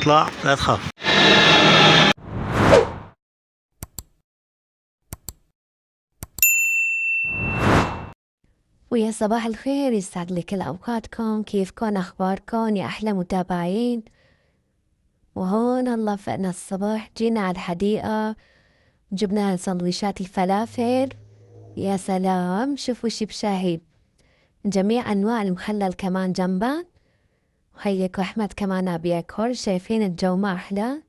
اطلع لا تخاف. ويا صباح الخير، يسعد لي كل أوقاتكم. كيفكن؟ أخباركم يا أحلى متابعين؟ وهون هلا فقنا الصبح، جينا على الحديقة، جبنا سندويشات الفلافل. يا سلام، شوفوا شي بشاهي، جميع أنواع المخلل كمان جنبا. وهيك أحمد كمان بياكل. شايفين الجو ما أحلى؟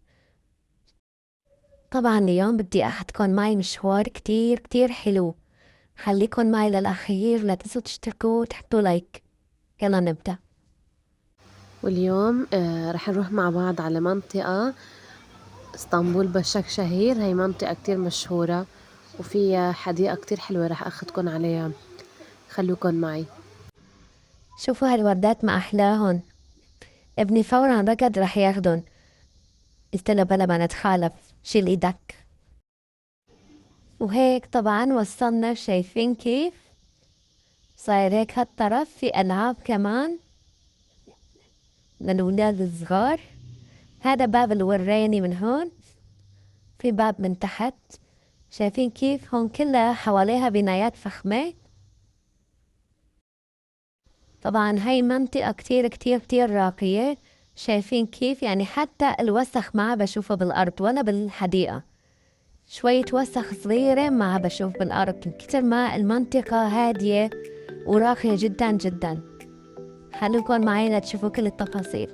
طبعا اليوم بدي أخدكن معي مشوار كتير كتير حلو. خليكن معي للأخير، لا تنسوا تشتركوا وتحطوا لايك. يلا نبدأ. واليوم رح نروح مع بعض على منطقة اسطنبول بشكشهير. هي منطقة كتير مشهورة وفيها حديقة كتير حلوة، رح أخدكن عليها، خلوكن معي. شوفوا هالوردات ما أحلاهن. ابني فورا ركض رح ياخدن. قلت له بلا ما نتخالف، شيل ايدك. وهيك طبعا وصلنا، شايفين كيف صاير هيك هالطرف في ألعاب كمان للولاد الصغار. هذا باب الوريني من هون، في باب من تحت. شايفين كيف هون كلها حواليها بنايات فخمة. طبعا هاي منطقة كتير كتير كتير راقية. شايفين كيف يعني حتى الوسخ ما بشوفه بالأرض ولا بالحديقة. شوية وسخ صغيرة ما بشوف بالأرض، من كتر ما المنطقة هادية وراقية جدا جدا. خلوكن معي لتشوفوا كل التفاصيل.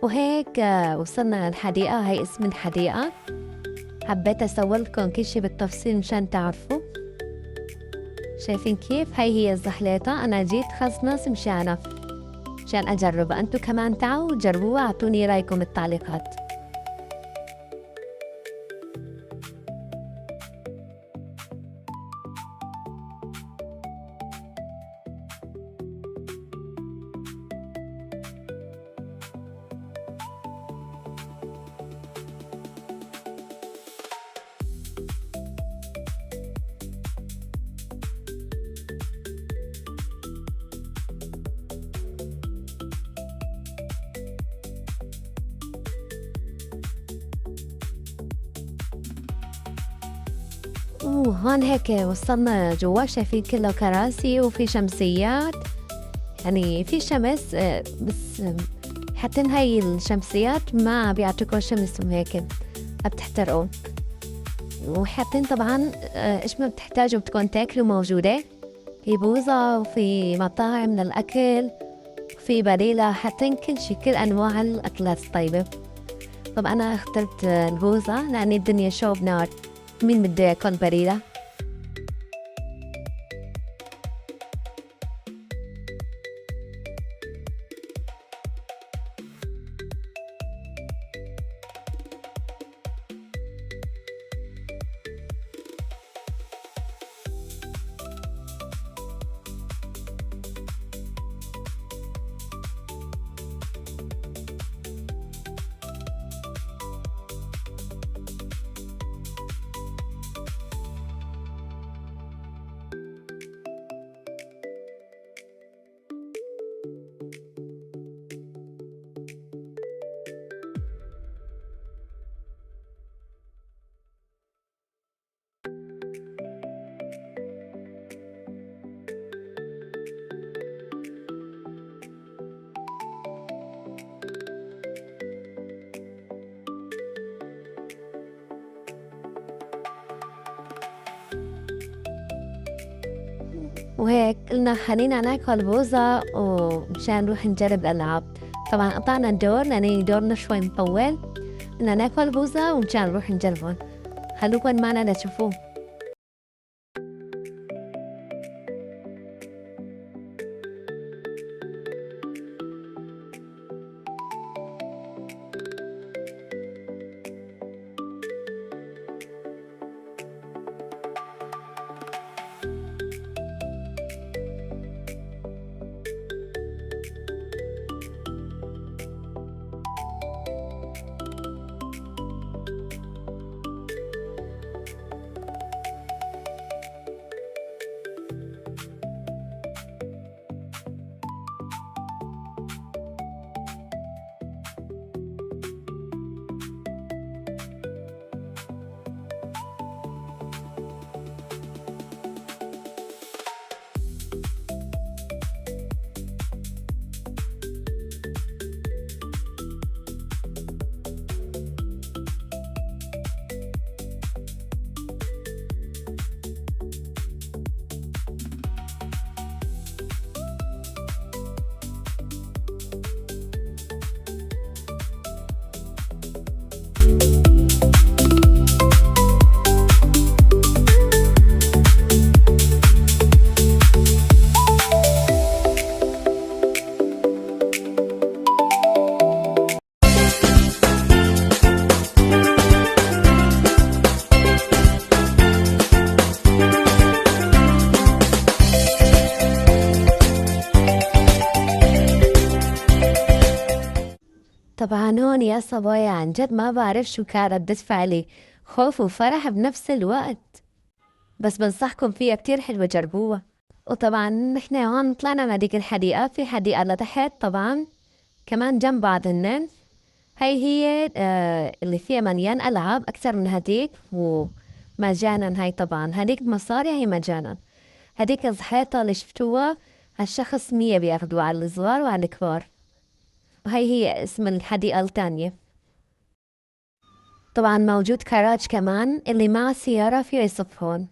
وهيك وصلنا للحديقة. هاي اسم الحديقة، حبيت أسولكم كل شي بالتفصيل مشان تعرفوا. شايفين كيف هاي هي الزحليطة. أنا جيت خصنص مشان أجربها. أنتو كمان تعوا جربوها، أعطوني رأيكم بالتعليقات. وهون هيك وصلنا جوا. شايفين كله كراسي وفي شمسيات، يعني في شمس بس حتى هاي الشمسيات ما بيعطيكم شمس وهيك بتحترقوا. وحاطين طبعا ايش ما بتحتاجوا بتكون تاكلوا موجودة. في بوظة وفي مطاعم للأكل وفي بريلة، حاطين كل شي، كل أنواع الأكلات الطيبة. طب أنا اخترت البوظة لأن الدنيا شوب نار، مين بده ياكل بريلة؟ وهيك قلنا خلينا ناكل بوظة ومشان نروح نجرب الألعاب. طبعا قطعنا الدور لأن دورنا شوي مطول. بدنا ناكل بوظة ومشان نروح نجربهم. خلوكن معنا لتشوفوه. طبعا هون يا صبايا عن جد ما بعرف شو كان ردة فعلي، خوف وفرح بنفس الوقت. بس بنصحكم فيها كتير حلوة، جربوها. وطبعا نحن هون طلعنا من هديك الحديقة، في حديقة لتحت طبعا كمان جنب بعض هنن. هي اللي فيها مليان ألعاب أكثر من هديك، ومجانا. هاي طبعا هديك بمصاري، هي مجانا. هديك الحيطة اللي شفتوها هالشخص 100 بياخدوا على الصغار وعلى الكبار. وهي هي اسم الحديقة التانية. طبعا موجود كراج كمان، اللي مع سيارة فيه يصف هون.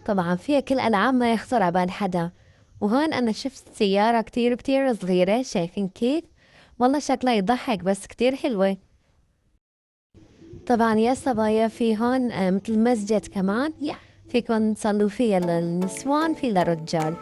طبعا فيها كل ألعاب ما يخطر على بال حدا. وهون أنا شفت سيارة كتير كتير صغيرة، شايفين كيف؟ والله شكلها يضحك، بس كتير حلوة. طبعا يا صبايا في هون مثل مسجد كمان، فيكن تصلوا فيها للنسوان، في للرجال.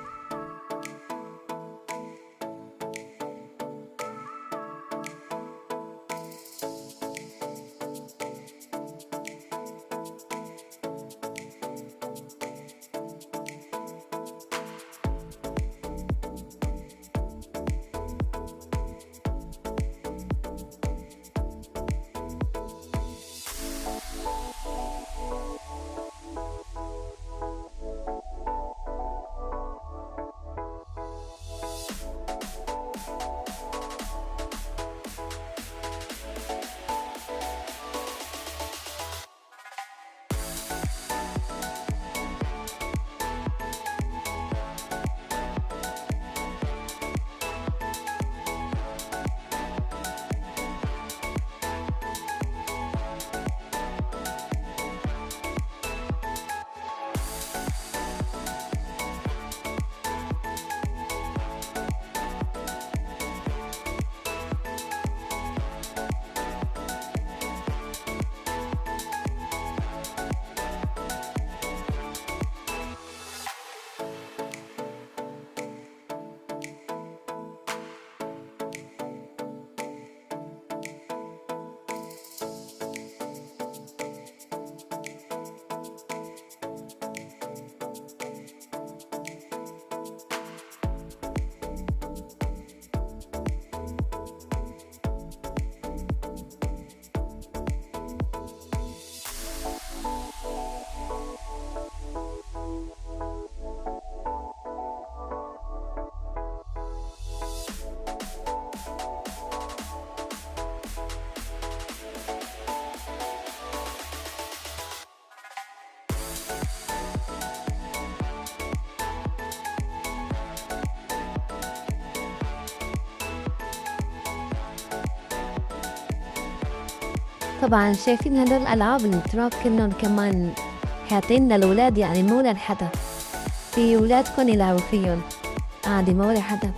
طبعًا شايفين هدول الألعاب التراب كنّن كمان حاطين للولاد يعني مو للحدا، في ولادكن يلعبوا فيُّن عادي مو لحدا.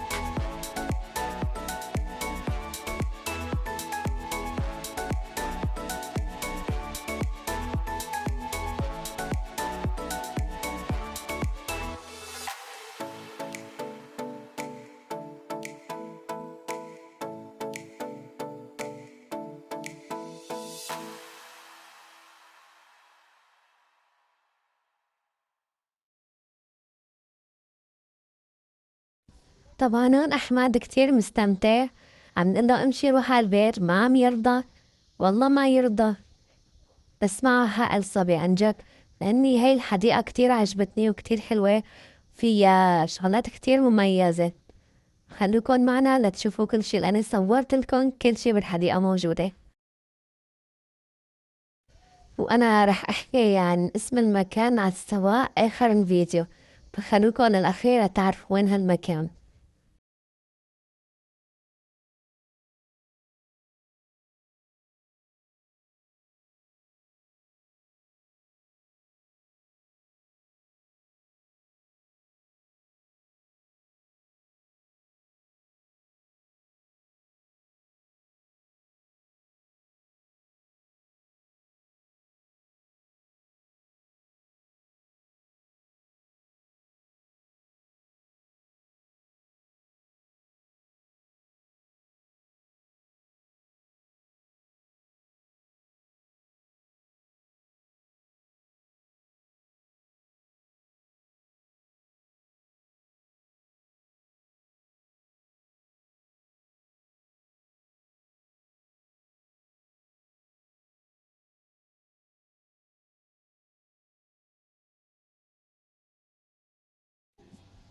طبعًا هون أحمد كتير مستمتع، عم نقول له امشي روح عالبيت ما عم يرضى، والله ما يرضى، بس معه حق الصبي عن جد، لإني هاي الحديقة كتير عجبتني وكتير حلوة، فيها شغلات كتير مميزة، خلّوكن معنا لتشوفوا كل شي لأني صورتلكن كل شي بالحديقة موجودة. وأنا رح أحكي عن اسم المكان على السواق آخر الفيديو، فخلوكن للأخير تعرفوا وين هالمكان.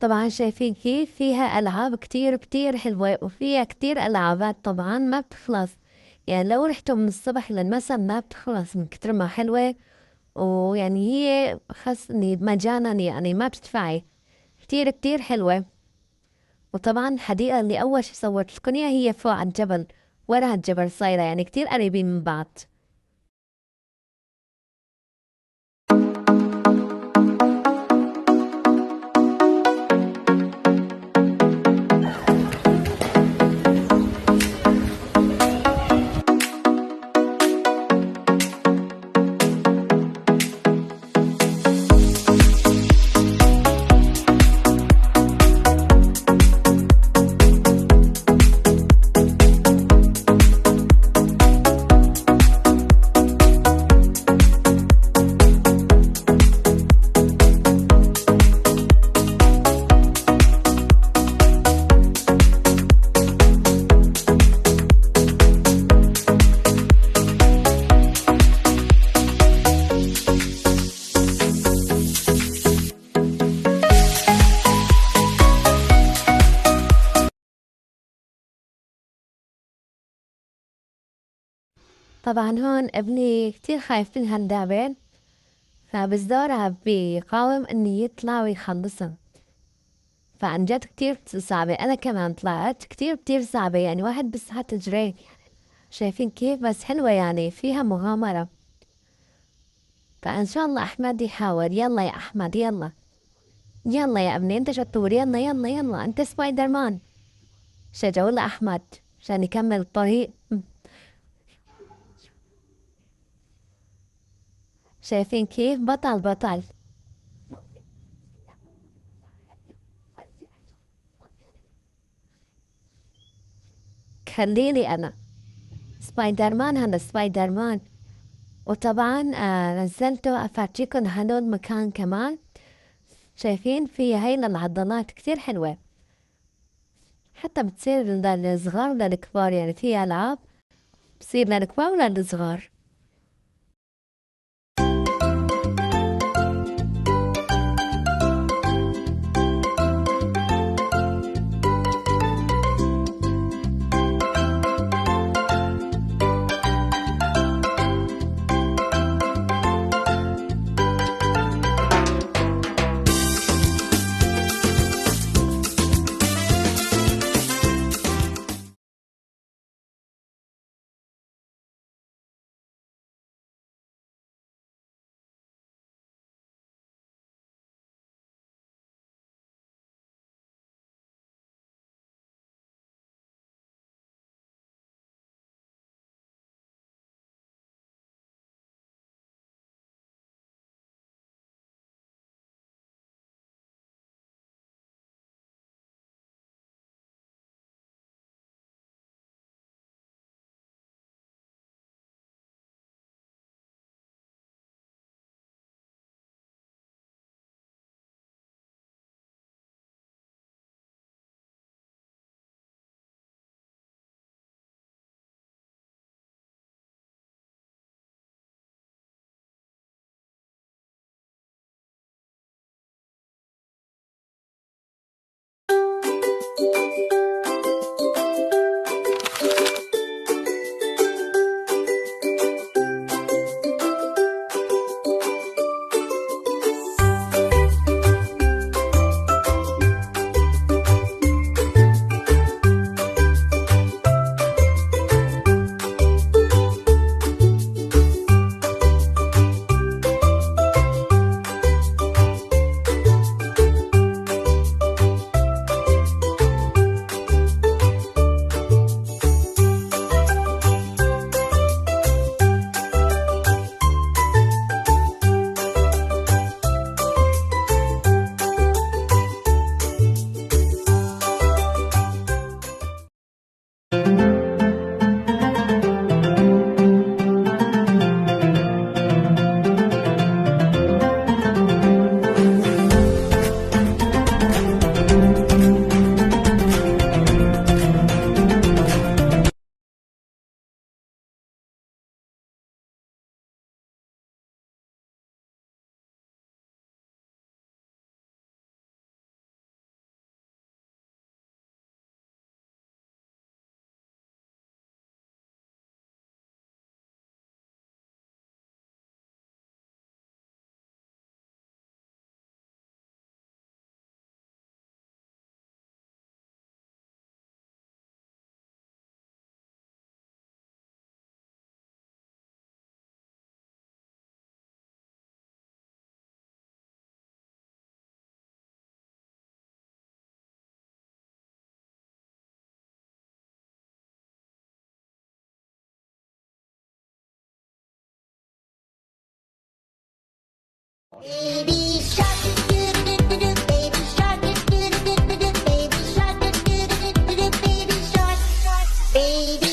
طبعًا شايفين كيف فيها ألعاب كتير كتير حلوة، وفيها كتير ألعابات طبعًا ما بتخلص، يعني لو رحتوا من الصبح للمسا ما بتخلص من كتر ما حلوة، ويعني هي خاصني مجانًا يعني ما بتدفعي، كتير كتير حلوة، وطبعًا الحديقة اللي أول شي صورت لكم إياها هي فوق على الجبل، ورا الجبل صايرة يعني كتير قريبين من بعض. طبعًا هون ابني كتير خايف من هاللعبة، فبالزورها بيقاوم إنه يطلع ويخلصها، فعن جد كتير صعبة، أنا كمان طلعت كتير صعبة يعني واحد بيسحت رجليه، شايفين كيف؟ بس حلوة يعني فيها مغامرة، فإن شاء الله أحمد يحاول، يلا يا أحمد يلا، يلا يا ابني أنت شطور يلا يلا يلا أنت سبايدر مان، شجعوا لأحمد عشان يكمل الطريق. شايفين كيف؟ بطل بطل. خليني أنا سبايدر مان، هذا سبايدر مان. وطبعا نزلته أفرجيكم هدول مكان كمان، شايفين في هاي العضلات كتير حلوة، حتى بتصير للصغار وللكبار يعني في ألعاب بصير للكبار وللصغار. Baby shark, do-do-do-do-do, baby shark, do-do-do-do-do, baby shark, do-do-do-do-do, baby shark, baby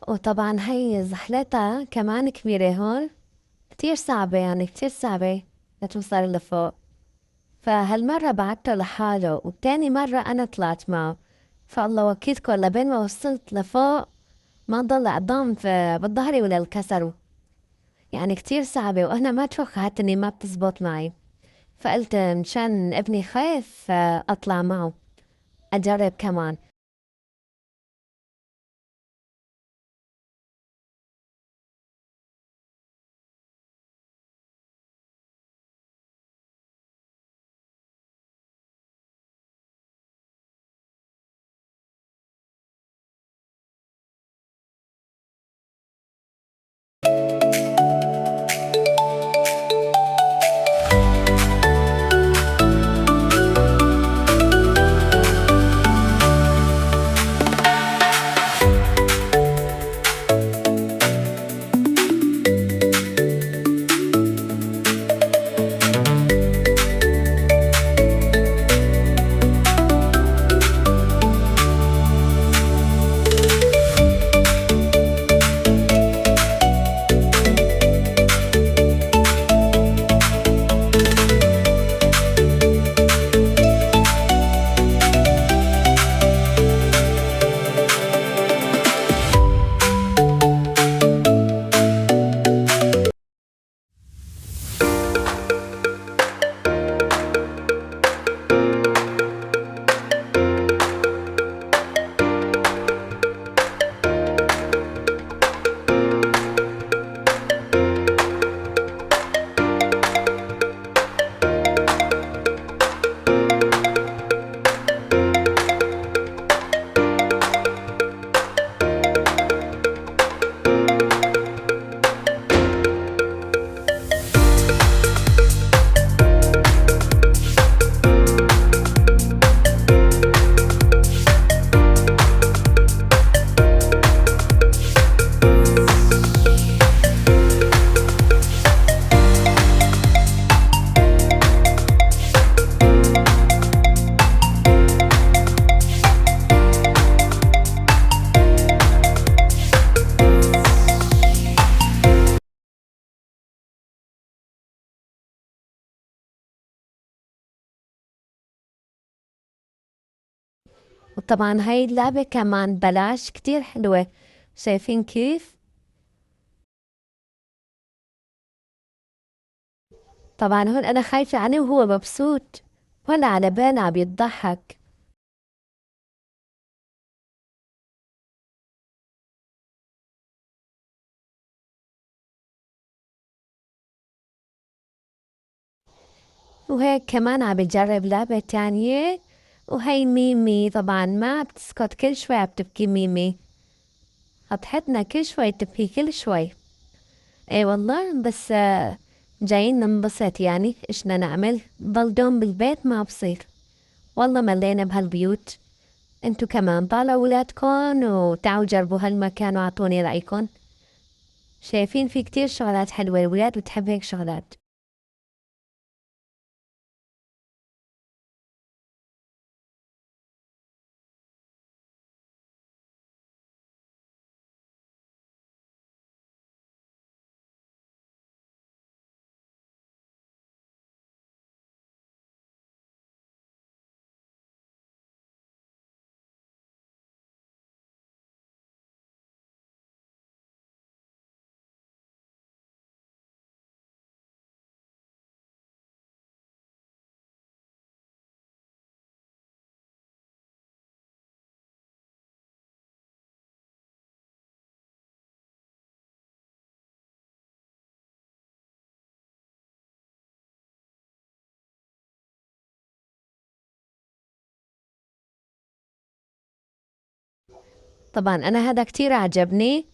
وطبعا هي زحلتها كمان كبيرة هون، كتير صعبة، يعني كتير صعبة لتوصل لفوق. فهالمرة بعته لحاله، وتاني مرة أنا طلعت معه. فالله وكيدكم لبين ما وصلت لفوق ما ضل عظام بالظهري ولا الكسروا، يعني كتير صعبة، وأنا ما توقعت إني ما بتزبط معي. فقلت مشان ابني خايف أطلع معه أجرب كمان. وطبعا هاي اللعبة كمان بلاش كتير حلوة. شايفين كيف؟ طبعا هون أنا خايفة عليه وهو مبسوط، ولا على باله عم يضحك. وهيك كمان عم بجرب لعبة تانية، وهي ميمي طبعا ما بتسكت، كل شوي عم تبكي ميمي، هضحتنا كل شوي تبكي كل شوي. اي والله، بس جايين ننبسط يعني، ايش بدنا نعمل؟ ضل دوم بالبيت ما بصير، والله ملينا بهالبيوت. انتو كمان طالعوا ولادكن وتعالوا جربوا هالمكان واعطوني رأيكن. شايفين في كتير شغلات حلوة، الولاد بتحب هيك شغلات. طبعا أنا هذا كتير عجبني،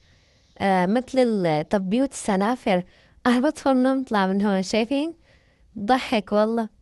مثل طب بيوت السنافر. أنا بدخل نطلع من هون، شايفين؟ ضحك والله.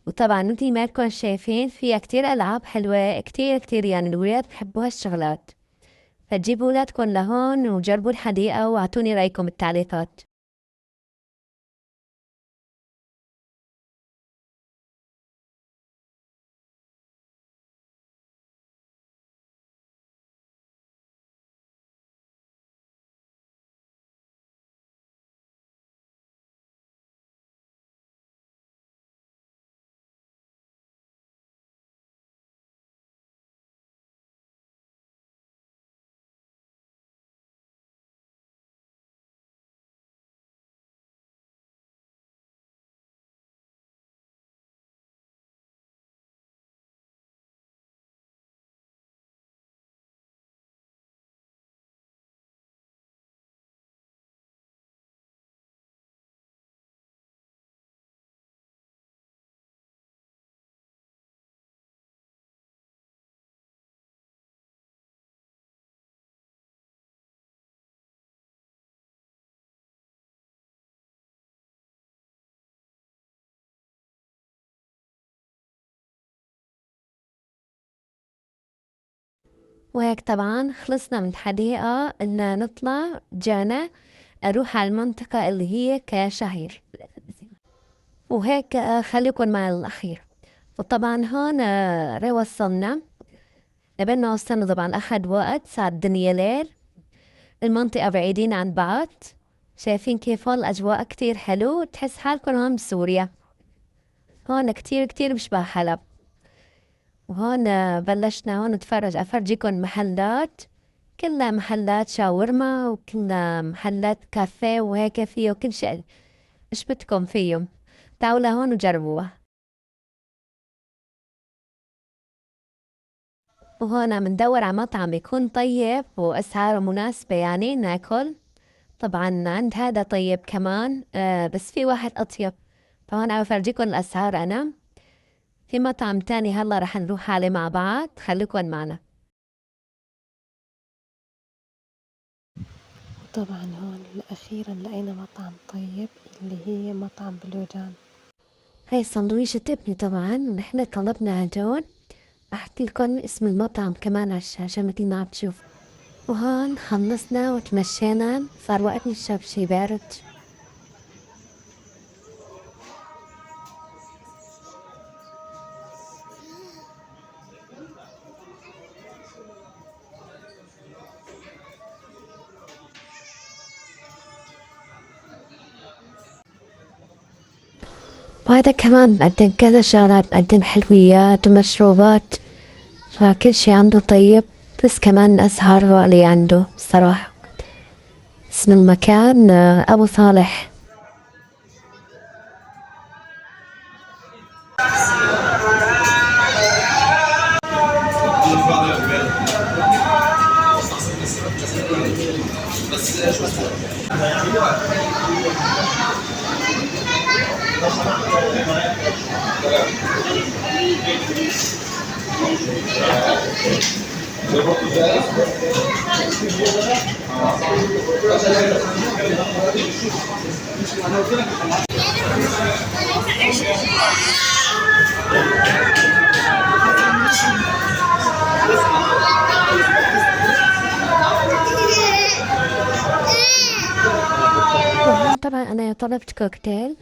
وطبعا مثل ما انكم شايفين فيها كتير ألعاب حلوة كتير يعني الولاد بحبوا هالشغلات، فتجيبوا ولادكم لهون وجربوا الحديقة واعطوني رأيكم بالتعليقات. وهيك طبعا خلصنا من الحديقة إن نطلع جانا أروح على المنطقة اللي هي كشهير، وهيك خليكن مع الأخير. وطبعا هون وصلنا قبلنا وصلنا، طبعا أخد وقت، صار الدنيا ليل، المنطقة بعيدين عن بعض، شايفين كيف هون الأجواء كتير حلو، تحس حالكن هون بسوريا، هون كتير بشبه حلب. وهون بلشنا هون نتفرج، أفرجيكم محلات، كلها محلات شاورما وكلها محلات كافيه وهيك فيه وكل شيء ايش بدكم فيهم، تعالوا لهون وجربوها. وهون مندور على مطعم يكون طيب وأسعاره مناسبة يعني ناكل. طبعا عند هذا طيب كمان بس في واحد أطيب، فهون عم أفرجيكم الأسعار. أنا في مطعم تاني هلا رح نروح عليه مع بعض، خليكن معنا. طبعا هون أخيرا لقينا مطعم طيب اللي هي مطعم بلوجان. هاي سندويشة ابني، طبعا نحن طلبنا هدول، أحكي لكم اسم المطعم كمان على الشاشة مثل ما عم تشوف. وهون خلصنا وتمشينا، صار وقت نشرب شي بارد. وهذا كمان مقدم كذا شغلات، مقدم حلويات ومشروبات، فكل شي عنده طيب، بس كمان أسعار غالية عنده صراحة. اسم المكان أبو صالح. طبعا أنا طلبت كوكتيل.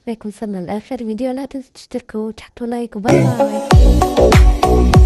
هيك وصلنا لآخر فيديو، لا تنسوا تشتركوا وتحطوا لايك وباي باي.